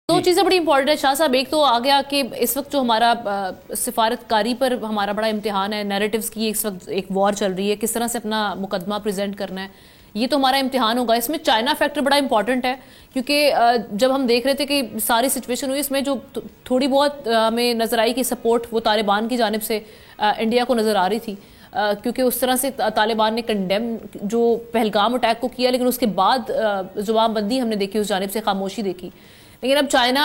दो चीज़ें बड़ी इंपॉर्टेंट है शाह साहब। एक तो आ गया कि इस वक्त जो हमारा सिफारतकारी पर हमारा बड़ा इम्तिहान है, नैरेटिव्स की इस वक्त एक वॉर चल रही है, किस तरह से अपना मुकदमा प्रेजेंट करना है, ये तो हमारा इम्तिहान होगा। इसमें चाइना फैक्टर बड़ा इंपॉर्टेंट है, क्योंकि जब हम देख रहे थे कि सारी सिचुएशन हुई, इसमें जो थोड़ी बहुत हमें नज़र आई कि सपोर्ट वो तालिबान की जानिब से इंडिया को नज़र आ रही थी, क्योंकि उस तरह से तालिबान ने कंडेम जो पहलगाम अटैक को किया, लेकिन उसके बाद जवाबबंदी हमने देखी, उस जानिब से खामोशी देखी। लेकिन अब चाइना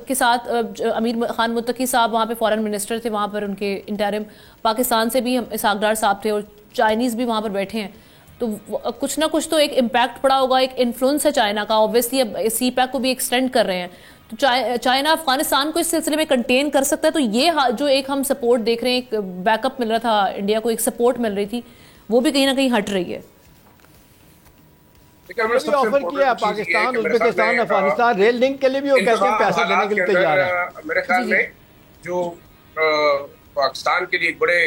के साथ अमीर खान मुत्तकी साहब वहाँ पे फॉरेन मिनिस्टर थे, वहाँ पर उनके इंटरिम, पाकिस्तान से भी हम इसहाक डार साहब थे और चाइनीज़ भी वहाँ पर बैठे हैं, तो कुछ ना कुछ तो एक इम्पैक्ट पड़ा होगा, एक इन्फ्लुएंस है चाइना का। ऑब्वियसली अब सी पैक को भी एक्सटेंड कर रहे हैं, तो चाइना अफगानिस्तान को इस सिलसिले में कंटेन कर सकता है। तो ये जो एक हम सपोर्ट देख रहे हैं, एक बैकअप मिल रहा था इंडिया को, एक सपोर्ट मिल रही थी, वो भी कहीं ना कहीं हट रही है। ऑफर किया Pakistan, Uzbekistan, Afghanistan rail link के लिए भी वो कहते हैं पैसा देने के लिए तैयार है। मेरे ख्याल में जो पाकिस्तान के लिए एक बड़े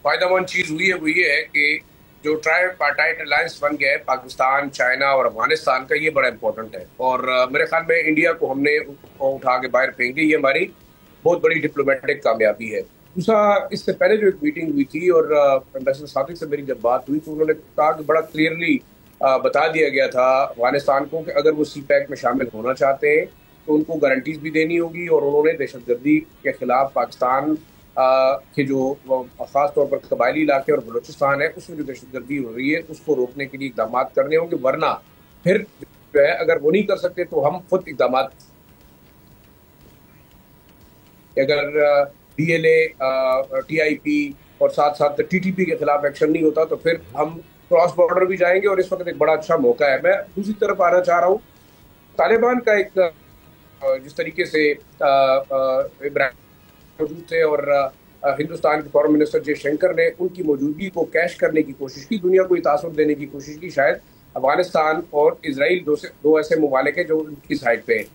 फायदेमंद चीज हुई है वो ये है कि जो ट्राइपार्टाइट अलायंस बन गया है पाकिस्तान, चाइना और अफगानिस्तान का, ये बड़ा इंपॉर्टेंट है। और मेरे ख्याल में इंडिया को हमने उठा के बाहर फेंक दी, ये हमारी बहुत बड़ी डिप्लोमेटिक कामयाबी है। दूसरा, इससे पहले जो एक मीटिंग हुई थी और एम्बेसडर सादिक से मेरी जब बात हुई तो उन्होंने कहा कि बड़ा क्लियरली बता दिया गया था अफगानिस्तान को कि अगर वो सी पैक में शामिल होना चाहते हैं तो उनको गारंटीज भी देनी होगी। और उन्होंने दहशतगर्दी के खिलाफ पाकिस्तान के जो खास तौर पर कबायली इलाके और बलूचिस्तान है उसमें जो दहशतगर्दी हो रही है उसको रोकने के लिए इकदाम करने होंगे, वरना फिर जो है अगर वो नहीं कर सकते तो हम खुद इकदाम, अगर DLA, TIP और साथ साथ TTP के खिलाफ एक्शन नहीं होता तो फिर हम क्रॉस बॉर्डर भी जाएंगे और इस वक्त एक बड़ा अच्छा मौका है। मैं दूसरी तरफ आना चाह रहा हूँ, तालिबान का एक जिस तरीके से इब्राहिम मौजूद थे और हिंदुस्तान के फॉरेन मिनिस्टर जयशंकर ने उनकी मौजूदगी को कैश करने की कोशिश की, दुनिया को तासुर देने की कोशिश की। शायद अफगानिस्तान और इसराइल दो ऐसे ममालिक हैं जो उनकी साइड पे हैं।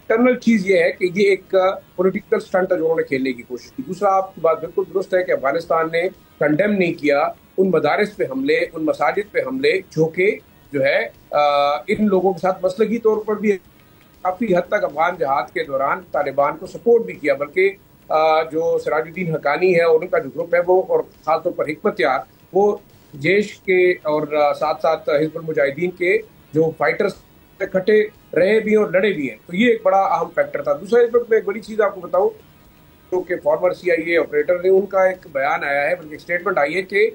इंटरनल चीज ये है कि ये एक पॉलिटिकल स्टंट है जो उन्होंने खेलने की कोशिश की। दूसरा, आपकी बात बिल्कुल दुरुस्त है कि अफगानिस्तान ने कंडेम नहीं किया उन मदारिस पे हमले, उन मसाजिद पे हमले जो कि जो है इन लोगों के साथ मसलगी तौर पर भी काफी हद तक अफगान जहाद के दौरान तालिबान को सपोर्ट भी किया। बल्कि जो सिराजुद्दीन हकानी है और उनका जो ग्रुप है वो, और खासतौर पर हिकमत यार, वो जैश के और साथ साथ हिजबुल मुजाहिदीन के जो फाइटर्स इकट्ठे रहे भी और लड़े भी हैं, तो ये एक बड़ा अहम फैक्टर था। दूसरा, इस वक्त मैं एक बड़ी चीज आपको बताऊं, जो कि फॉर्मर CIA ऑपरेटर ने, उनका एक बयान आया है, बल्कि स्टेटमेंट आई है कि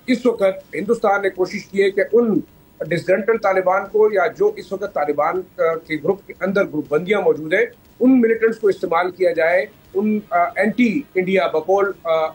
इस वक्त हिंदुस्तान ने कोशिश की है कि उन डिसग्रंटल तालिबान को, या जो इस वक्त तालिबान के ग्रुप के अंदर ग्रुप बंदियां मौजूद है, उन मिलिटेंट्स को इस्तेमाल किया जाए उन एंटी इंडिया बकौल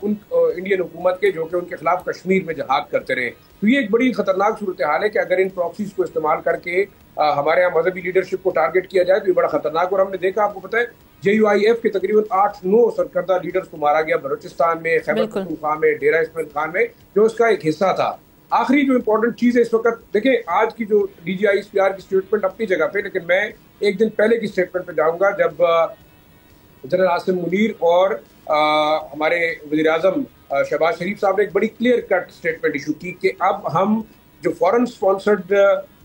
उन इंडियन हुकूमत के, जो कि उनके खिलाफ कश्मीर में जहाद करते रहे। तो ये एक बड़ी खतरनाक सूरत हाल है कि अगर इन प्रॉक्सीज को इस्तेमाल करके हमारे यहाँ मजहबी लीडरशिप को टारगेट किया जाए तो ये बड़ा खतरनाक। और हमने देखा, आपको पता है, JUIF के तकरीबन 8-9 सरकर्दा लीडर्स को मारा गया बलूचिस्तान में, खैबर पख्तूनख्वा में, डेरा इस्माइल खान में, जो उसका एक हिस्सा था। आखिरी जो इंपॉर्टेंट चीज है इस वक्त, देखें, आज की जो DGISPR की स्टेटमेंट अपनी जगह पे, लेकिन मैं एक दिन पहले की स्टेटमेंट पे जाऊंगा जब जनरल आसिम मुनीर और हमारे वज़ीर आज़म शहबाज शरीफ साहब ने एक बड़ी क्लियर कट स्टेटमेंट इशू की कि अब हम जो फॉरेन स्पॉन्सर्ड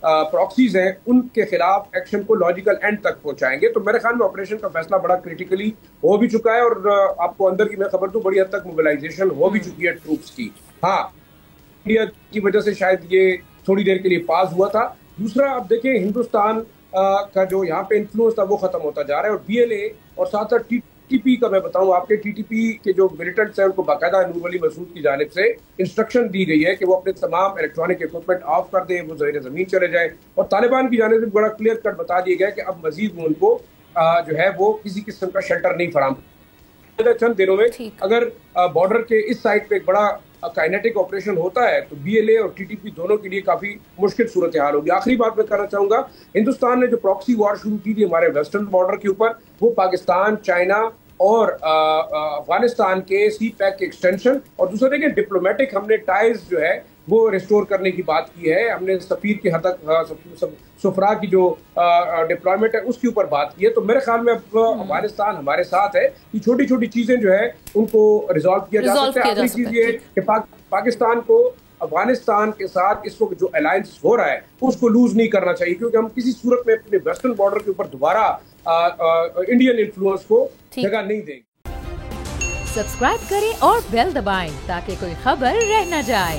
प्रॉक्सीज हैं उनके खिलाफ एक्शन को लॉजिकल एंड तक पहुंचाएंगे। तो मेरे ख्याल में ऑपरेशन का फैसला बड़ा क्रिटिकली हो भी चुका है और आपको अंदर की मैं खबर दूं, बड़ी हद तक मोबिलाइजेशन हो भी चुकी है ट्रूप्स की। हाँ, इंडिया की वजह से शायद ये थोड़ी देर के लिए पास हुआ था। दूसरा, अब देखें, हिंदुस्तान का जो यहाँ पे इन्फ्लुएंस था वो खत्म होता जा रहा है और BLA और साथ साथ TTP का मैं बताऊं आपके, TTP के जो मिलिटेंट्स हैं उनको बाकायदा नूर वली मसूद की जानिब से इंस्ट्रक्शन दी गई है कि वो अपने तमाम इलेक्ट्रॉनिक इक्विपमेंट ऑफ कर दें, वो ज़मीन ज़मीन चले जाए। और तालिबान की जानिब से बड़ा क्लियर कट बता दिया गया कि अब मजीद उनको जो है वो किसी किस्म का शेल्टर नहीं फराम। चंद दिनों में अगर बॉर्डर के इस साइड पे एक बड़ा काइनेटिक ऑपरेशन होता है तो BLA और TTP दोनों के लिए काफी मुश्किल सूरत हाल होगी। आखिरी बात मैं करना चाहूंगा, हिंदुस्तान ने जो प्रॉक्सी वॉर शुरू की थी हमारे वेस्टर्न बॉर्डर के ऊपर, वो पाकिस्तान, चाइना और अफगानिस्तान के सी पैक के एक्सटेंशन, और दूसरा देखिए डिप्लोमेटिक हमने टाइज जो है वो रिस्टोर करने की बात की है। हमने सफीर की हद तक सुफरा की जो डिप्लॉयमेंट है उसके ऊपर बात की है। तो मेरे ख्याल में अब अफगानिस्तान हमारे साथ है कि छोटी छोटी चीजें जो है उनको रिजॉल्व किया जा सकता है। आखिरी चीज ये कि पाकिस्तान को अफगानिस्तान के साथ इस वक्त जो अलायंस हो रहा है उसको लूज नहीं करना चाहिए, क्योंकि हम किसी सूरत में अपने वेस्टर्न बॉर्डर के ऊपर दोबारा इंडियन इन्फ्लुएंस को जगह नहीं देगी। सब्सक्राइब करें और बेल दबाएं ताकि कोई खबर रह न जाए।